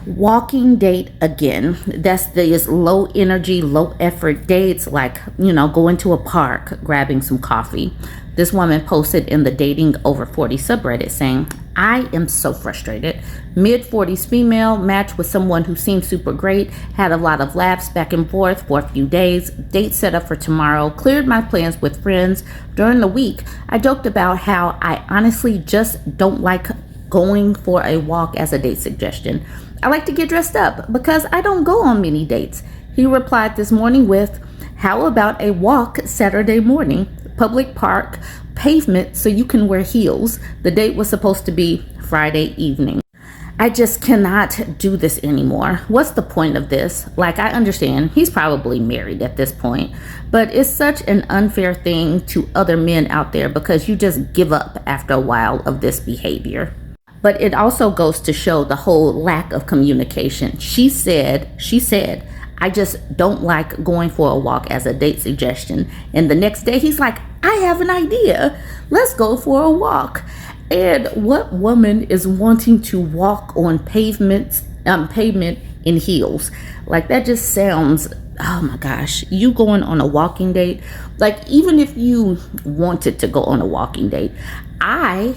Walking date again. That's these low energy, low effort dates, like, going to a park, grabbing some coffee. This woman posted in the Dating Over 40 subreddit saying, I am so frustrated. Mid-40s female, matched with someone who seemed super great, had a lot of laughs back and forth for a few days, date set up for tomorrow, cleared my plans with friends. During the week, I joked about how I honestly just don't like going for a walk as a date suggestion. I like to get dressed up because I don't go on many dates. He replied this morning with, how about a walk Saturday morning? Public park, pavement, so you can wear heels. The date was supposed to be Friday evening. I just cannot do this anymore. What's the point of this? Like, I understand he's probably married at this point, but it's such an unfair thing to other men out there because you just give up after a while of this behavior. But it also goes to show the whole lack of communication. She said, I just don't like going for a walk as a date suggestion. And the next day he's like, I have an idea. Let's go for a walk. And what woman is wanting to walk on pavement in heels? Like, that just sounds, oh my gosh, you going on a walking date? Like, even if you wanted to go on a walking date, I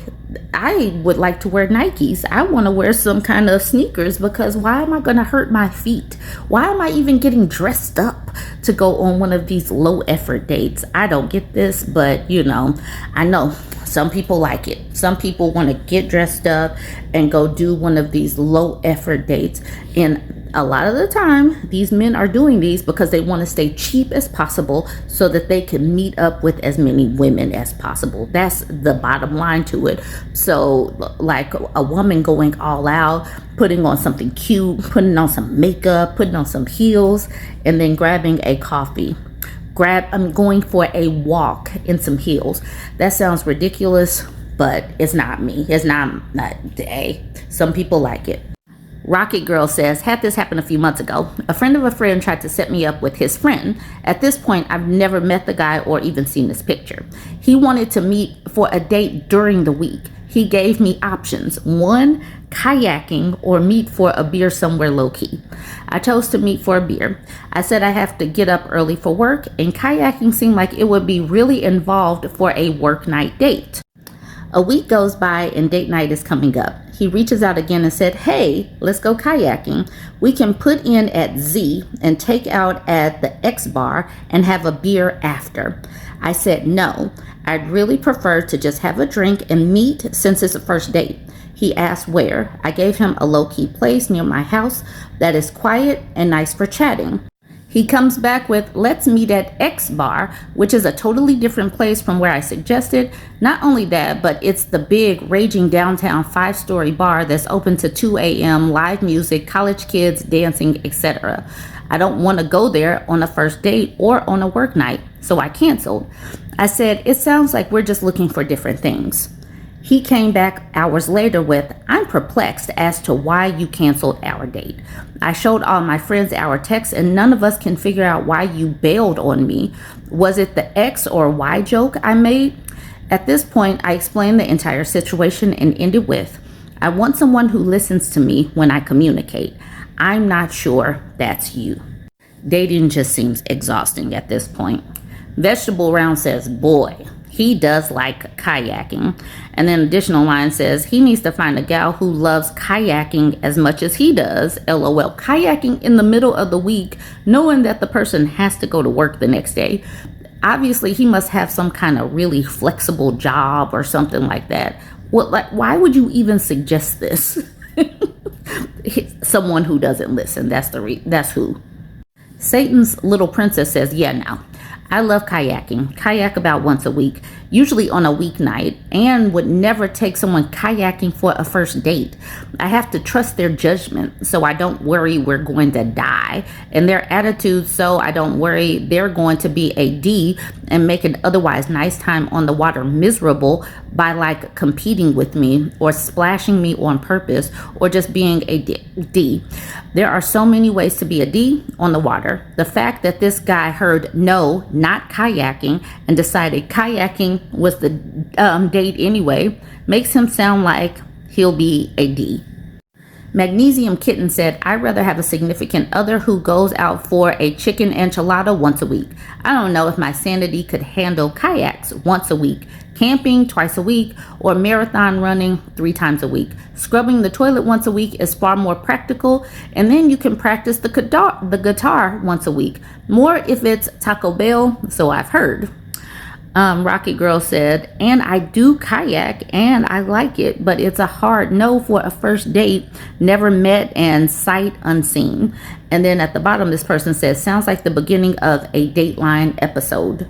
would like to wear Nikes. I want to wear some kind of sneakers because why am I going to hurt my feet? Why am I even getting dressed up to go on one of these low effort dates? I don't get this, but I know some people like it. Some people want to get dressed up and go do one of these low effort dates. And a lot of the time, these men are doing these because they want to stay cheap as possible so that they can meet up with as many women as possible. That's the bottom line to it. So, like a woman going all out, putting on something cute, putting on some makeup, putting on some heels, and then grabbing a coffee. Going for a walk in some heels. That sounds ridiculous, but it's not me. It's not some people like it. Rocket Girl says, had this happen a few months ago. A friend of a friend tried to set me up with his friend. At this point, I've never met the guy or even seen his picture. He wanted to meet for a date during the week. He gave me options. 1, kayaking, or meet for a beer somewhere low-key. I chose to meet for a beer. I said I have to get up early for work, and kayaking seemed like it would be really involved for a work night date. A week goes by and date night is coming up. He reaches out again and said, hey, let's go kayaking. We can put in at Z and take out at the X bar and have a beer after. I said no. I'd really prefer to just have a drink and meet since it's a first date. He asked where. I gave him a low-key place near my house that is quiet and nice for chatting. He comes back with, let's meet at X bar, which is a totally different place from where I suggested. Not only that, but it's the big, raging downtown 5-story bar that's open to 2 a.m., live music, college kids, dancing, etc. I don't want to go there on a first date or on a work night, so I canceled. I said, it sounds like we're just looking for different things. He came back hours later with, I'm perplexed as to why you canceled our date. I showed all my friends our text and none of us can figure out why you bailed on me. Was it the X or Y joke I made? At this point, I explained the entire situation and ended with, I want someone who listens to me when I communicate. I'm not sure that's you. Dating just seems exhausting at this point. Vegetable Round says, boy, he does like kayaking. And then additional line says, he needs to find a gal who loves kayaking as much as he does. LOL. Kayaking in the middle of the week, knowing that the person has to go to work the next day. Obviously, he must have some kind of really flexible job or something like that. Why would you even suggest this? Someone who doesn't listen. That's who. Satan's Little Princess says, yeah, now. I love kayaking. Kayak about once a week, usually on a weeknight, and would never take someone kayaking for a first date. I have to trust their judgment so I don't worry we're going to die, and their attitude so I don't worry they're going to be a D and make an otherwise nice time on the water miserable by like competing with me or splashing me on purpose or just being a D. There are so many ways to be a D on the water. The fact that this guy heard no, not kayaking, and decided kayaking was the date anyway makes him sound like he'll be a D. Magnesium Kitten said, I'd rather have a significant other who goes out for a chicken enchilada once a week. I don't know if my sanity could handle kayaks once a week, camping twice a week, or marathon running 3 times a week. Scrubbing the toilet once a week is far more practical, and then you can practice the guitar once a week. More if it's Taco Bell, so I've heard. Rocket Girl said, and I do kayak and I like it, but it's a hard no for a first date, never met and sight unseen. And then at the bottom, this person says, sounds like the beginning of a Dateline episode.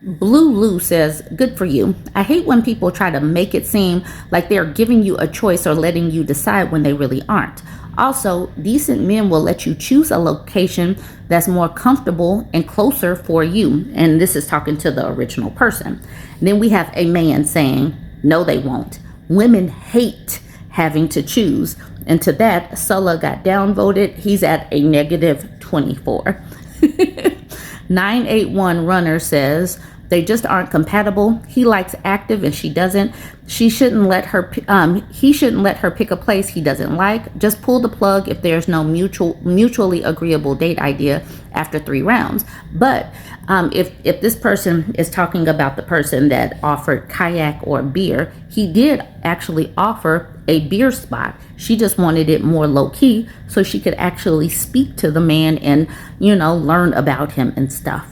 Blue Lou says, good for you. I hate when people try to make it seem like they're giving you a choice or letting you decide when they really aren't. Also, decent men will let you choose a location that's more comfortable and closer for you. And this is talking to the original person. And then we have a man saying, no, they won't. Women hate having to choose. And to that, Sulla got downvoted. He's at a negative 24. 981 Runner says, they just aren't compatible. He likes active and she doesn't. He shouldn't let her pick a place he doesn't like. Just pull the plug if there's no mutually agreeable date idea after 3 rounds. But if this person is talking about the person that offered kayak or beer, he did actually offer a beer spot. She just wanted it more low key so she could actually speak to the man and, learn about him and stuff.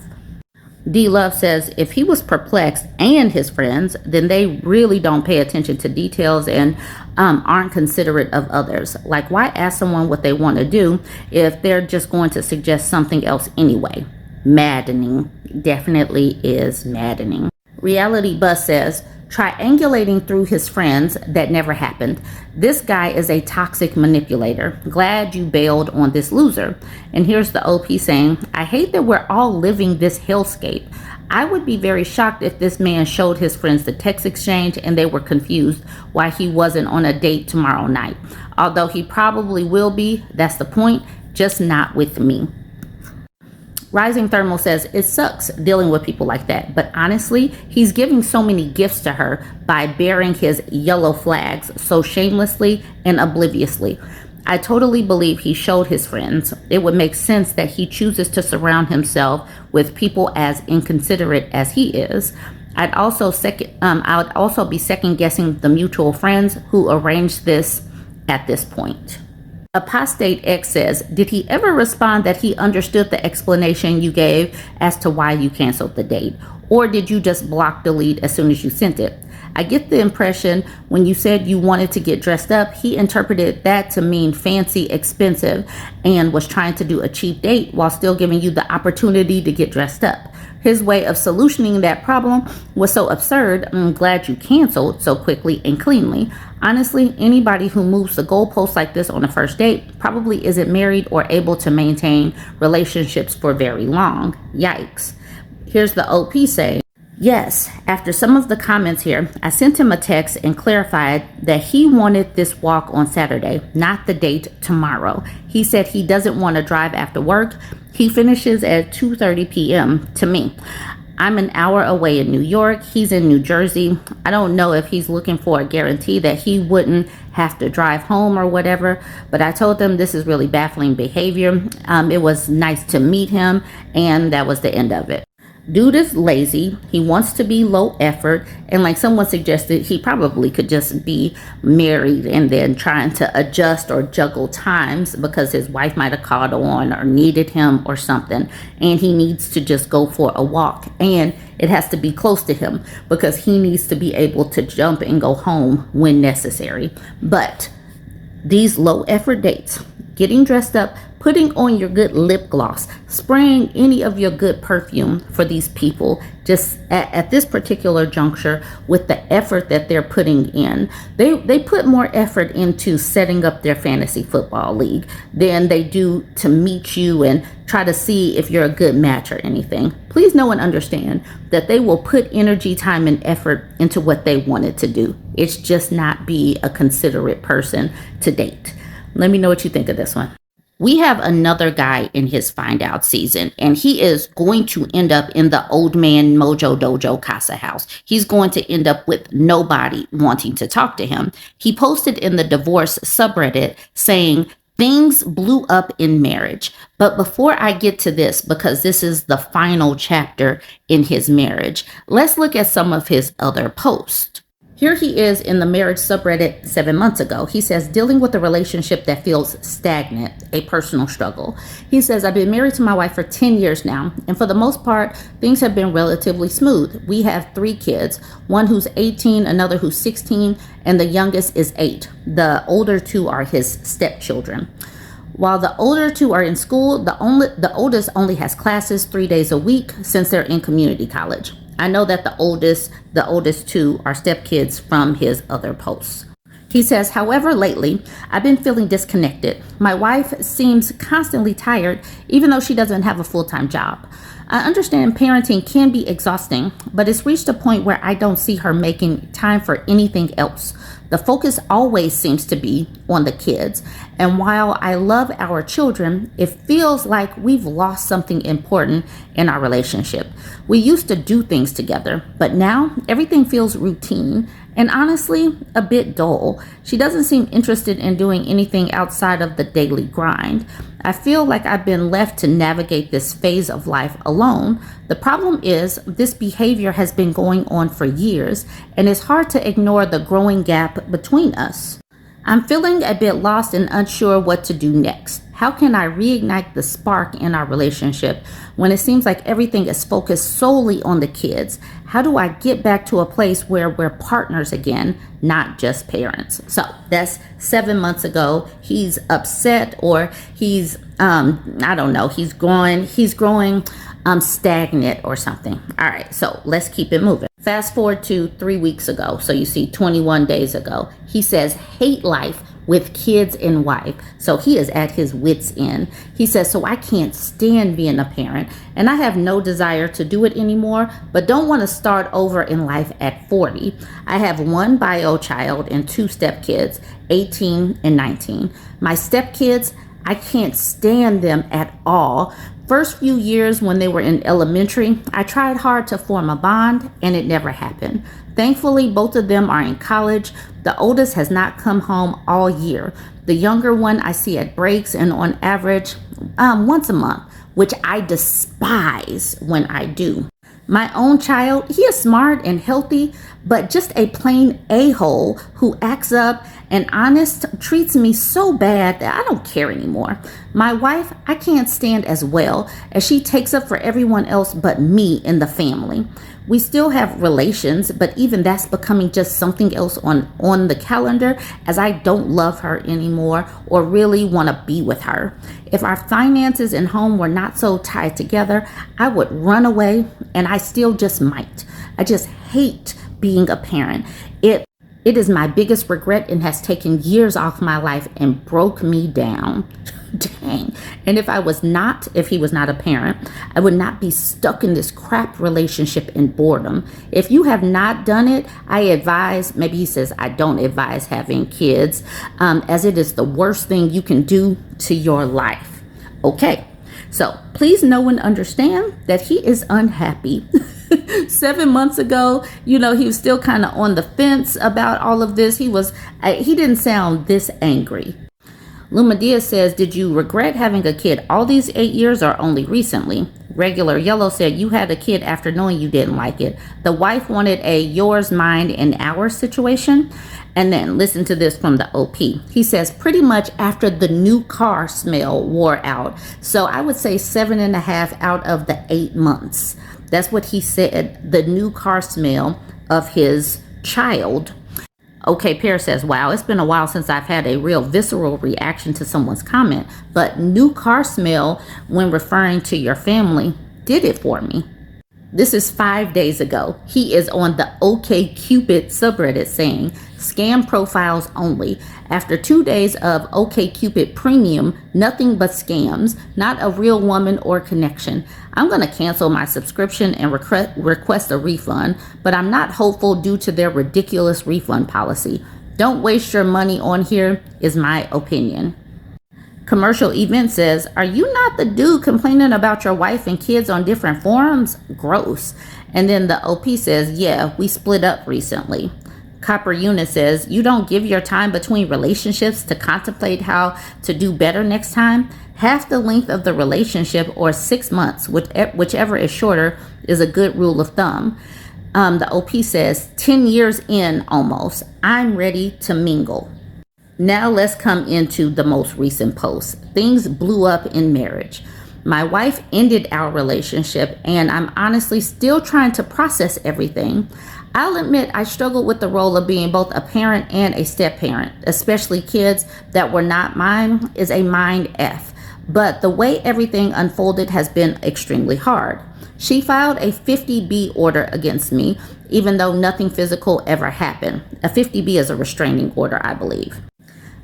D Love says, if he was perplexed and his friends, then they really don't pay attention to details and aren't considerate of others. Like, why ask someone what they want to do if they're just going to suggest something else anyway? Maddening. Definitely is maddening. Reality Buzz says, triangulating through his friends, that never happened. This guy is a toxic manipulator. Glad you bailed on this loser. And here's the OP saying, I hate that we're all living this hellscape. I would be very shocked if this man showed his friends the text exchange and they were confused why he wasn't on a date tomorrow night. Although he probably will be, that's the point, just not with me. Rising Thermal says, it sucks dealing with people like that, but honestly, he's giving so many gifts to her by bearing his yellow flags so shamelessly and obliviously. I totally believe he showed his friends. It would make sense that he chooses to surround himself with people as inconsiderate as he is. I would also be second guessing the mutual friends who arranged this at this point. Apostate X says, did he ever respond that he understood the explanation you gave as to why you canceled the date? Or did you just block delete as soon as you sent it? I get the impression when you said you wanted to get dressed up, he interpreted that to mean fancy, expensive, and was trying to do a cheap date while still giving you the opportunity to get dressed up. His way of solutioning that problem was so absurd. I'm glad you canceled so quickly and cleanly. Honestly, anybody who moves the goalposts like this on a first date probably isn't married or able to maintain relationships for very long. Yikes. Here's the OP saying, yes, after some of the comments here, I sent him a text and clarified that he wanted this walk on Saturday, not the date tomorrow. He said he doesn't want to drive after work. He finishes at 2:30 p.m. to me. I'm an hour away in New York. He's in New Jersey. I don't know if he's looking for a guarantee that he wouldn't have to drive home or whatever, but I told them this is really baffling behavior. It was nice to meet him, and that was the end of it. Dude is lazy. He wants to be low effort. And like someone suggested, he probably could just be married and then trying to adjust or juggle times because his wife might have called on or needed him or something. And he needs to just go for a walk. And it has to be close to him because he needs to be able to jump and go home when necessary. But these low effort dates, getting dressed up, putting on your good lip gloss, spraying any of your good perfume for these people just at this particular juncture with the effort that they're putting in. They put more effort into setting up their fantasy football league than they do to meet you and try to see if you're a good match or anything. Please know and understand that they will put energy, time, and effort into what they wanted to do. It's just not be a considerate person to date. Let me know what you think of this one. We have another guy in his find out season, and he is going to end up in the old man Mojo Dojo Casa house. He's going to end up with nobody wanting to talk to him. He posted in the divorce subreddit saying, "Things blew up in marriage." But before I get to this, because this is the final chapter in his marriage, let's look at some of his other posts. Here he is in the marriage subreddit 7 months ago. He says, dealing with a relationship that feels stagnant, a personal struggle. He says, I've been married to my wife for 10 years now, and for the most part, things have been relatively smooth. We have 3 kids, one who's 18, another who's 16, and the youngest is 8. The older 2 are his stepchildren. While the older 2 are in school, the oldest only has classes 3 days a week since they're in community college. I know that the oldest 2 are stepkids from his other posts. He says, however, lately, I've been feeling disconnected. My wife seems constantly tired, even though she doesn't have a full-time job. I understand parenting can be exhausting, but it's reached a point where I don't see her making time for anything else. The focus always seems to be on the kids. And while I love our children, it feels like we've lost something important in our relationship. We used to do things together, but now everything feels routine and honestly a bit dull. She doesn't seem interested in doing anything outside of the daily grind. I feel like I've been left to navigate this phase of life alone. The problem is this behavior has been going on for years, and it's hard to ignore the growing gap between us. I'm feeling a bit lost and unsure what to do next. How can I reignite the spark in our relationship when it seems like everything is focused solely on the kids? How do I get back to a place where we're partners again, not just parents? So that's 7 months ago. He's upset, or he's, I don't know, he's growing stagnant or something. All right, so let's keep it moving. Fast forward to 3 weeks ago. So you see 21 days ago. He says, hate life with kids and wife. So he is at his wit's end. He says, so I can't stand being a parent, and I have no desire to do it anymore, but don't want to start over in life at 40. I have 1 bio child and 2 stepkids, 18 and 19. My stepkids, I can't stand them at all. First few years when they were in elementary, I tried hard to form a bond, and it never happened. Thankfully, both of them are in college. The oldest has not come home all year. The younger one I see at breaks and on average once a month, which I despise when I do. My own child, he is smart and healthy, but just a plain a-hole who acts up and honest, treats me so bad that I don't care anymore. My wife, I can't stand as well, as she takes up for everyone else but me in the family. We still have relations, but even that's becoming just something else on the calendar, as I don't love her anymore or really want to be with her. If our finances and home were not so tied together, I would run away, and I still just might. I just hate being a parent. It is my biggest regret and has taken years off my life and broke me down. Dang. And if he was not a parent, I would not be stuck in this crap relationship and boredom. If you have not done it, I advise, maybe he says, I don't advise having kids, as it is the worst thing you can do to your life. Okay. So please know and understand that he is unhappy. 7 months ago, he was still kind of on the fence about all of this. He didn't sound this angry. Luma Diaz says, did you regret having a kid all these 8 years or only recently? Regular Yellow said, you had a kid after knowing you didn't like it. The wife wanted a yours, mine, and ours situation. And then listen to this from the OP. He says, pretty much after the new car smell wore out. So I would say 7.5 out of the 8 months. That's what he said, the new car smell of his child. Okay, Pear says, wow, it's been a while since I've had a real visceral reaction to someone's comment, but new car smell when referring to your family did it for me. This is 5 days ago. He is on the OkCupid subreddit saying, scam profiles only. After 2 days of OkCupid premium, nothing but scams, not a real woman or connection. I'm going to cancel my subscription and request a refund, but I'm not hopeful due to their ridiculous refund policy. Don't waste your money on here, is my opinion. Commercial Event says, are you not the dude complaining about your wife and kids on different forums? Gross. And then the OP says, yeah, we split up recently. Copper Unit says, you don't give your time between relationships to contemplate how to do better next time? Half the length of the relationship, or 6 months, whichever is shorter, is a good rule of thumb. The OP says, 10 years in almost. I'm ready to mingle. Now let's come into the most recent post. Things blew up in marriage. My wife ended our relationship, and I'm honestly still trying to process everything. I'll admit I struggled with the role of being both a parent and a step-parent, especially kids that were not mine is a mind F. But the way everything unfolded has been extremely hard. She filed a 50B order against me, even though nothing physical ever happened. A 50B is a restraining order, I believe.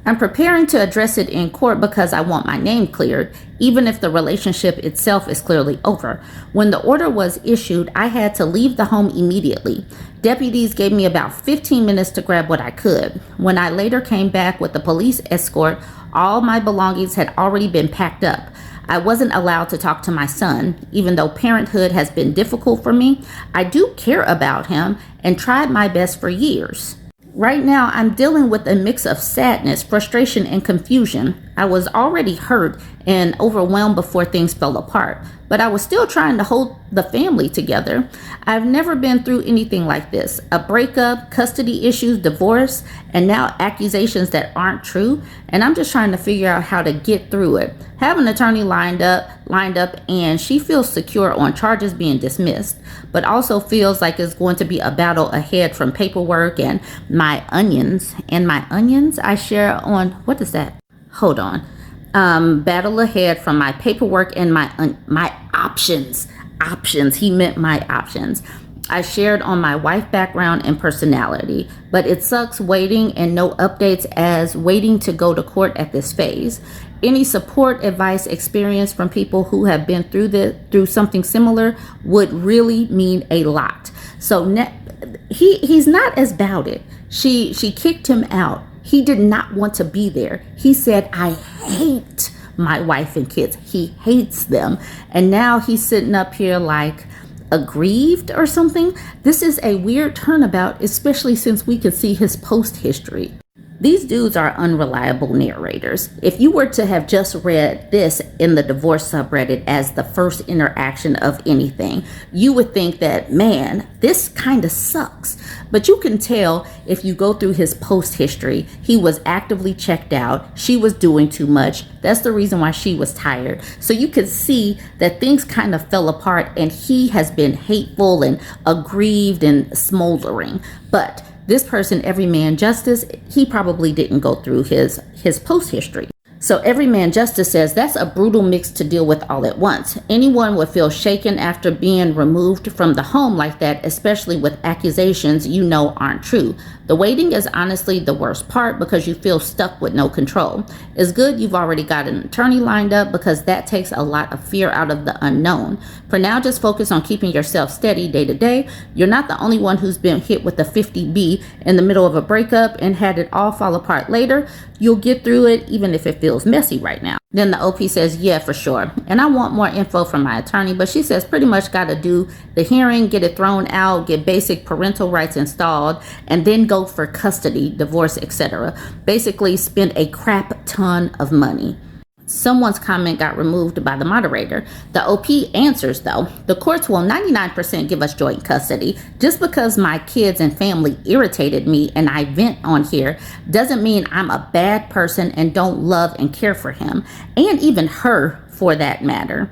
I'm preparing to address it in court because I want my name cleared, even if the relationship itself is clearly over. When the order was issued, I had to leave the home immediately. Deputies gave me about 15 minutes to grab what I could. When I later came back with the police escort, all my belongings had already been packed up. I wasn't allowed to talk to my son. Even though parenthood has been difficult for me, I do care about him and tried my best for years. Right now, I'm dealing with a mix of sadness, frustration, and confusion. I was already hurt and overwhelmed before things fell apart, but I was still trying to hold the family together. I've never been through anything like this. A breakup, custody issues, divorce, and now accusations that aren't true. And I'm just trying to figure out how to get through it. Have an attorney lined up, and she feels secure on charges being dismissed, but also feels like it's going to be a battle ahead from paperwork and my onions. And my onions I share on, what is that? Hold on. Battle ahead from my paperwork and my options. He meant my options. I shared on my wife background and personality, but it sucks waiting and no updates as waiting to go to court at this phase. Any support, advice, experience from people who have been through something similar would really mean a lot. So he's not as about it. She kicked him out. He did not want to be there. He said, I hate my wife and kids. He hates them. And now he's sitting up here like aggrieved or something. This is a weird turnabout, especially since we could see his post history. These dudes are unreliable narrators. If you were to have just read this in the divorce subreddit as the first interaction of anything, you would think that, man, this kind of sucks. But you can tell if you go through his post history, he was actively checked out. She was doing too much. That's the reason why she was tired. So you can see that things kind of fell apart and he has been hateful and aggrieved and smoldering. But this person, Every Man Justice, he probably didn't go through his post history. So Every Man Justice says that's a brutal mix to deal with all at once. Anyone would feel shaken after being removed from the home like that, especially with accusations you know aren't true. The waiting is honestly the worst part because you feel stuck with no control. It's good you've already got an attorney lined up because that takes a lot of fear out of the unknown. For now, just focus on keeping yourself steady day to day. You're not the only one who's been hit with a 50B in the middle of a breakup and had it all fall apart later. You'll get through it even if it feels messy right now. Then the OP says, yeah, for sure. And I want more info from my attorney, but she says pretty much got to do the hearing, get it thrown out, get basic parental rights installed, and then go for custody, divorce, etc. Basically spend a crap ton of money. Someone's comment got removed by the moderator. The OP answers, though. The courts will 99% give us joint custody. Just because my kids and family irritated me and I vent on here doesn't mean I'm a bad person and don't love and care for him, and even her for that matter.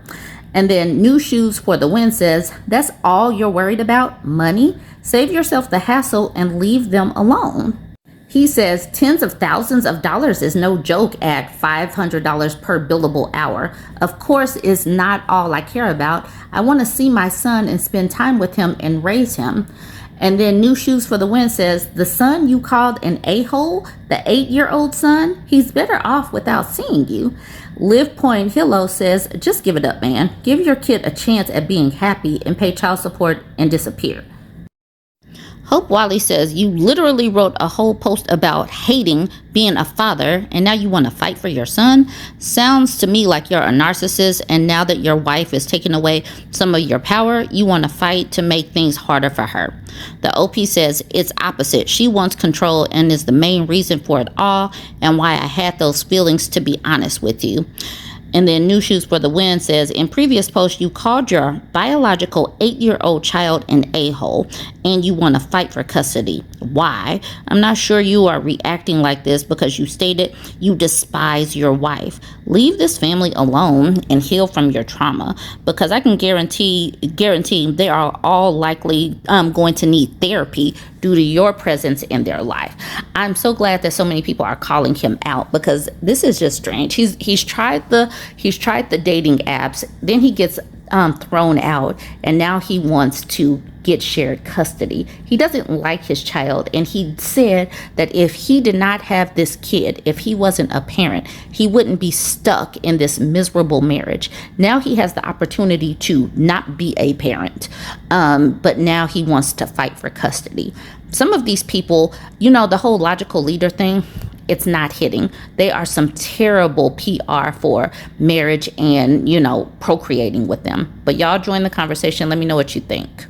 And then New Shoes for the Win says, that's all you're worried about? Money? Save yourself the hassle and leave them alone. He says tens of thousands of dollars is no joke at $500 per billable hour. Of course, it's not all I care about. I want to see my son and spend time with him and raise him. And then New Shoes for the Win says, the son you called an a-hole, the 8-year-old son, he's better off without seeing you. Liv Point Hillo says, just give it up, man. Give your kid a chance at being happy and pay child support and disappear. Hope Wally says, you literally wrote a whole post about hating being a father, and now you want to fight for your son? Sounds to me like you're a narcissist, and now that your wife is taking away some of your power, you want to fight to make things harder for her. The OP says, it's opposite. She wants control and is the main reason for it all, and why I had those feelings, to be honest with you. And then New Shoes for the Win says, in previous posts, you called your biological 8-year-old child an a-hole, and you want to fight for custody. Why? I'm not sure you are reacting like this because you stated you despise your wife. Leave this family alone and heal from your trauma, because I can guarantee they are all likely going to need therapy due to your presence in their life. I'm so glad that so many people are calling him out, because this is just strange. He's tried the dating apps, then he gets thrown out, and now he wants to get shared custody. He doesn't like his child, and he said that if he did not have this kid, if he wasn't a parent, he wouldn't be stuck in this miserable marriage. Now he has the opportunity to not be a parent, but now he wants to fight for custody. Some of these people, the whole logical leader thing, it's not hitting. They are some terrible PR for marriage and, procreating with them. But y'all join the conversation. Let me know what you think.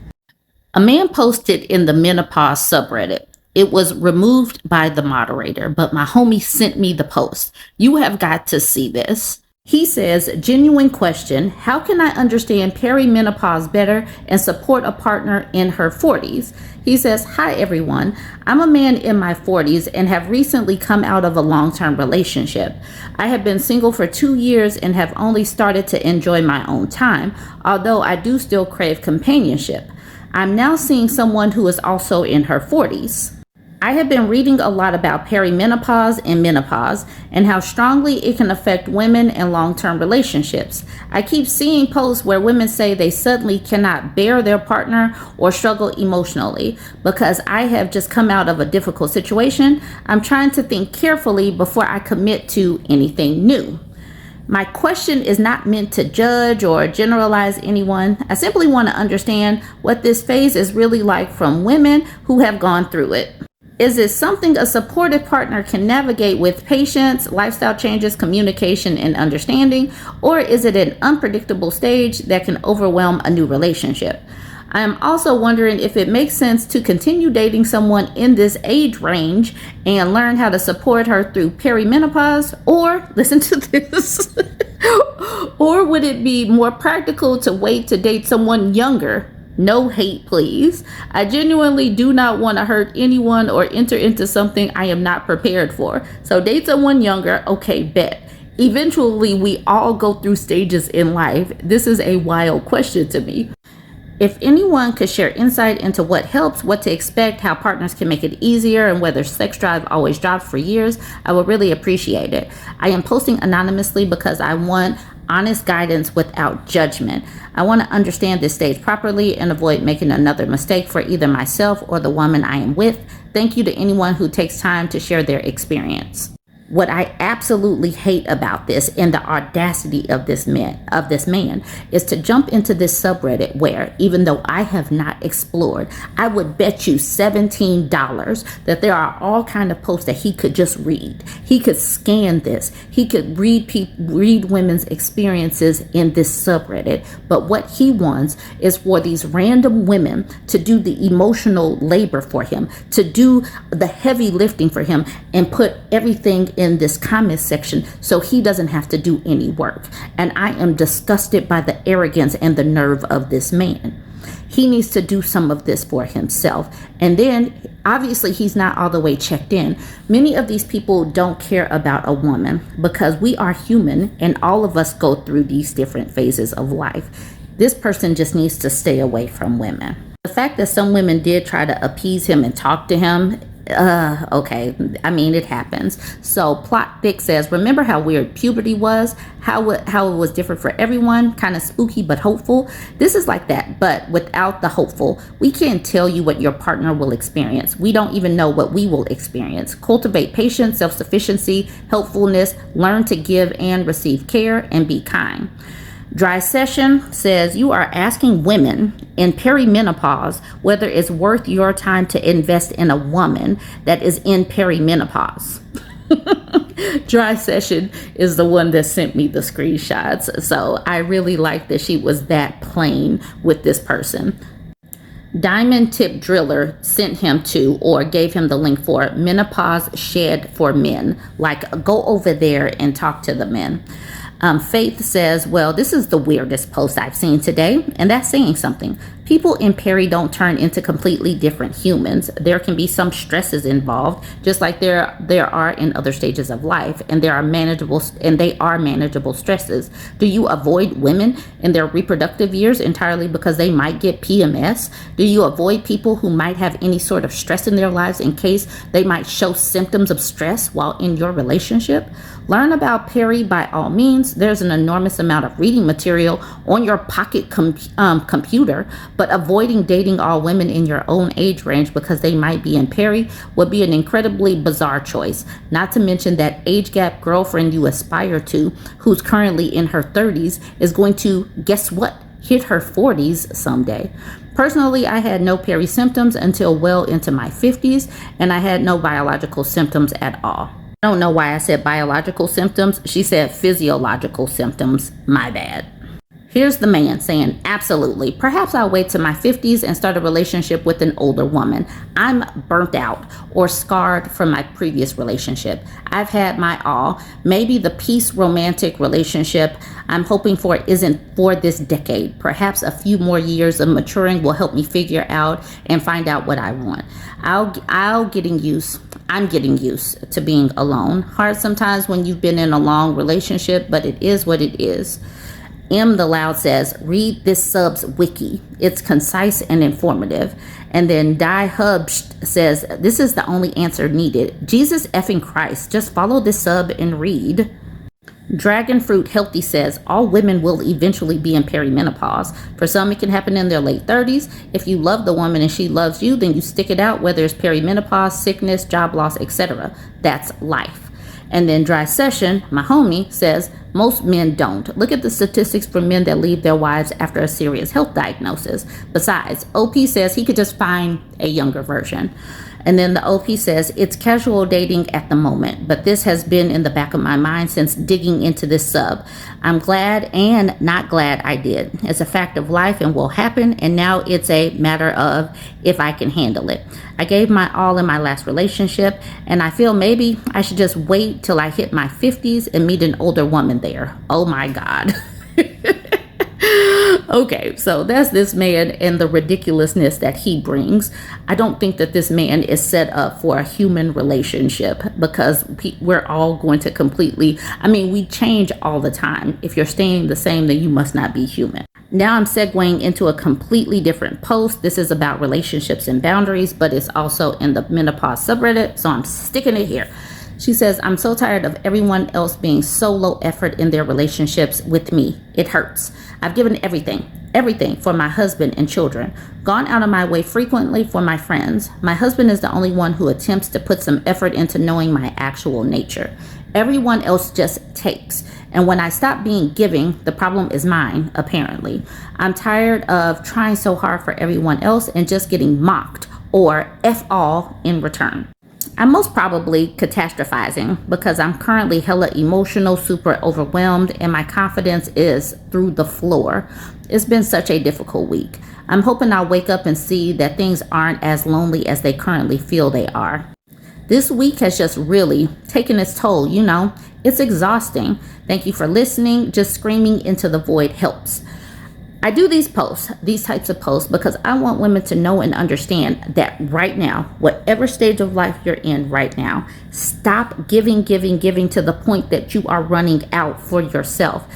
A man posted in the Menopause subreddit. It was removed by the moderator, but my homie sent me the post. You have got to see this. He says, genuine question, how can I understand perimenopause better and support a partner in her 40s? He says, hi everyone, I'm a man in my 40s and have recently come out of a long-term relationship. I have been single for 2 years and have only started to enjoy my own time, although I do still crave companionship. I'm now seeing someone who is also in her 40s. I have been reading a lot about perimenopause and menopause and how strongly it can affect women and long-term relationships. I keep seeing posts where women say they suddenly cannot bear their partner or struggle emotionally. Because I have just come out of a difficult situation, I'm trying to think carefully before I commit to anything new. My question is not meant to judge or generalize anyone. I simply want to understand what this phase is really like from women who have gone through it. Is it something a supportive partner can navigate with patience, lifestyle changes, communication, and understanding? Or is it an unpredictable stage that can overwhelm a new relationship? I am also wondering if it makes sense to continue dating someone in this age range and learn how to support her through perimenopause, or listen to this, or would it be more practical to wait to date someone younger? No hate, please. I genuinely do not want to hurt anyone or enter into something I am not prepared for. So date someone younger, okay, bet. Eventually, we all go through stages in life. This is a wild question to me. If anyone could share insight into what helps, what to expect, how partners can make it easier, and whether sex drive always drops for years, I would really appreciate it. I am posting anonymously because I want honest guidance without judgment. I want to understand this stage properly and avoid making another mistake for either myself or the woman I am with. Thank you to anyone who takes time to share their experience. What I absolutely hate about this and the audacity of this man is to jump into this subreddit where, even though I have not explored, I would bet you $17 that there are all kind of posts that he could just read. He could scan this. He could read women's experiences in this subreddit. But what he wants is for these random women to do the emotional labor for him, to do the heavy lifting for him, and put everything in this comment section so he doesn't have to do any work. And I am disgusted by the arrogance and the nerve of this man. He needs to do some of this for himself. And then obviously he's not all the way checked in. Many of these people don't care about a woman because we are human and all of us go through these different phases of life. This person just needs to stay away from women. The fact that some women did try to appease him and talk to him, okay, I mean, it happens. So Plot Thick says, remember how weird puberty was? How it was different for everyone, kind of spooky but hopeful. This is like that, but without the hopeful. We can't tell you what your partner will experience. We don't even know what we will experience. Cultivate patience, self-sufficiency, helpfulness, learn to give and receive care, and be kind. Dry Session says you are asking women in perimenopause whether it's worth your time to invest in a woman that is in perimenopause. Dry Session is the one that sent me the screenshots. So I really like that she was that plain with this person. Diamond Tip Driller sent him to, or gave him the link for, Menopause Shed for Men. Like, go over there and talk to the men. Faith says, well, this is the weirdest post I've seen today, and that's saying something. People in peri don't turn into completely different humans. There can be some stresses involved, just like there are in other stages of life, and they are manageable stresses. Do you avoid women in their reproductive years entirely because they might get PMS? Do you avoid people who might have any sort of stress in their lives in case they might show symptoms of stress while in your relationship? Learn about peri by all means. There's an enormous amount of reading material on your pocket computer, but avoiding dating all women in your own age range because they might be in peri would be an incredibly bizarre choice. Not to mention that age gap girlfriend you aspire to, who's currently in her 30s, is going to, guess what, hit her 40s someday. Personally, I had no peri symptoms until well into my 50s, and I had no biological symptoms at all. I don't know why I said biological symptoms. She said physiological symptoms. My bad. Here's the man saying, absolutely. Perhaps I'll wait to my 50s and start a relationship with an older woman. I'm burnt out or scarred from my previous relationship. I've had my all. Maybe the peace romantic relationship I'm hoping for isn't for this decade. Perhaps a few more years of maturing will help me figure out and find out what I want. I'm getting used to being alone. Hard sometimes when you've been in a long relationship, but it is what it is. M the Loud says, read this sub's wiki. It's concise and informative. And then Die Hubst says, this is the only answer needed. Jesus effing Christ, just follow this sub and read. Dragon Fruit Healthy says, all women will eventually be in perimenopause. For some, it can happen in their late 30s. If you love the woman and she loves you, then you stick it out, whether it's perimenopause, sickness, job loss, etc. That's life. And then Dry Session, my homie, says, most men don't. Look at the statistics for men that leave their wives after a serious health diagnosis. Besides, OP says he could just find a younger version. And then the OP says, it's casual dating at the moment, but this has been in the back of my mind since digging into this sub. I'm glad and not glad I did. It's a fact of life and will happen, and now it's a matter of if I can handle it. I gave my all in my last relationship, and I feel maybe I should just wait till I hit my 50s and meet an older woman there. Oh my God. Okay, so that's this man and the ridiculousness that he brings. I don't think that this man is set up for a human relationship because we're all going to we change all the time. If you're staying the same, then you must not be human. Now I'm segueing into a completely different post. This is about relationships and boundaries, but it's also in the Menopause subreddit, so I'm sticking it here. She says, I'm so tired of everyone else being so low effort in their relationships with me. It hurts. I've given everything for my husband and children, gone out of my way frequently for my friends. My husband is the only one who attempts to put some effort into knowing my actual nature. Everyone else just takes. And when I stop being giving, the problem is mine, apparently. I'm tired of trying so hard for everyone else and just getting mocked or F all in return. I'm most probably catastrophizing because I'm currently hella emotional, super overwhelmed, and my confidence is through the floor. It's been such a difficult week. I'm hoping I'll wake up and see that things aren't as lonely as they currently feel they are. This week has just really taken its toll, It's exhausting. Thank you for listening. Just screaming into the void helps. I do these types of posts, because I want women to know and understand that right now, whatever stage of life you're in right now, stop giving to the point that you are running out for yourself.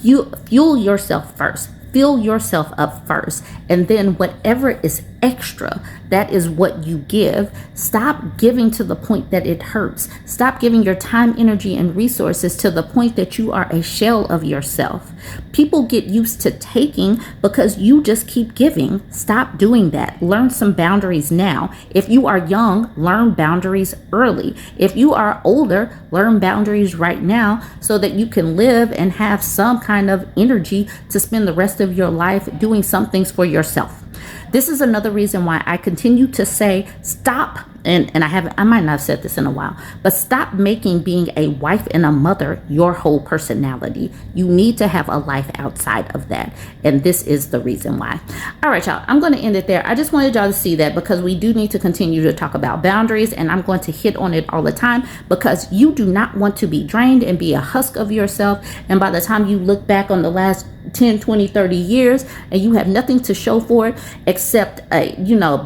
You fuel yourself first. Fill yourself up first. And then whatever is extra. That is what you give. Stop giving to the point that it hurts. Stop giving your time, energy, and resources to the point that you are a shell of yourself. People get used to taking because you just keep giving. Stop doing that. Learn some boundaries now. If you are young, learn boundaries early. If you are older, learn boundaries right now so that you can live and have some kind of energy to spend the rest of your life doing some things for yourself. This is another reason why I continue to say stop, and I might not have said this in a while, but stop making being a wife and a mother your whole personality. You need to have a life outside of that. And this is the reason why. All right, y'all, I'm going to end it there. I just wanted y'all to see that because we do need to continue to talk about boundaries, and I'm going to hit on it all the time because you do not want to be drained and be a husk of yourself. And by the time you look back on the last 10, 20, 30 years and you have nothing to show for it except,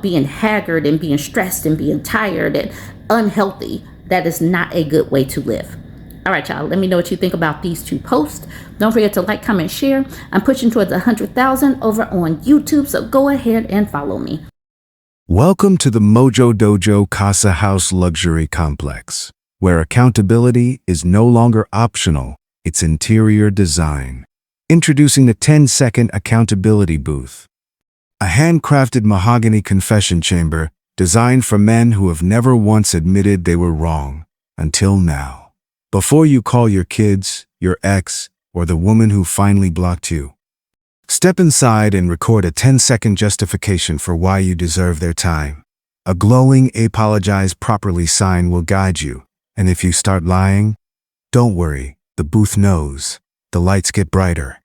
being haggard and being stressed and being tired and unhealthy, that is not a good way to live. All right, y'all, let me know what you think about these two posts. Don't forget to like, comment, share. I'm pushing towards 100,000 over on YouTube, so go ahead and follow me. Welcome to the Mojo Dojo Casa House Luxury Complex, where accountability is no longer optional, it's interior design. Introducing the 10-second accountability booth. A handcrafted mahogany confession chamber designed for men who have never once admitted they were wrong, until now. Before you call your kids, your ex, or the woman who finally blocked you, step inside and record a 10-second justification for why you deserve their time. A glowing "apologize properly" sign will guide you, and if you start lying, don't worry, the booth knows. The lights get brighter.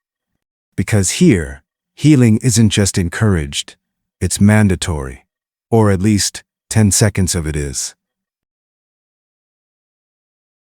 Because here, healing isn't just encouraged, it's mandatory. Or at least 10 seconds of it is.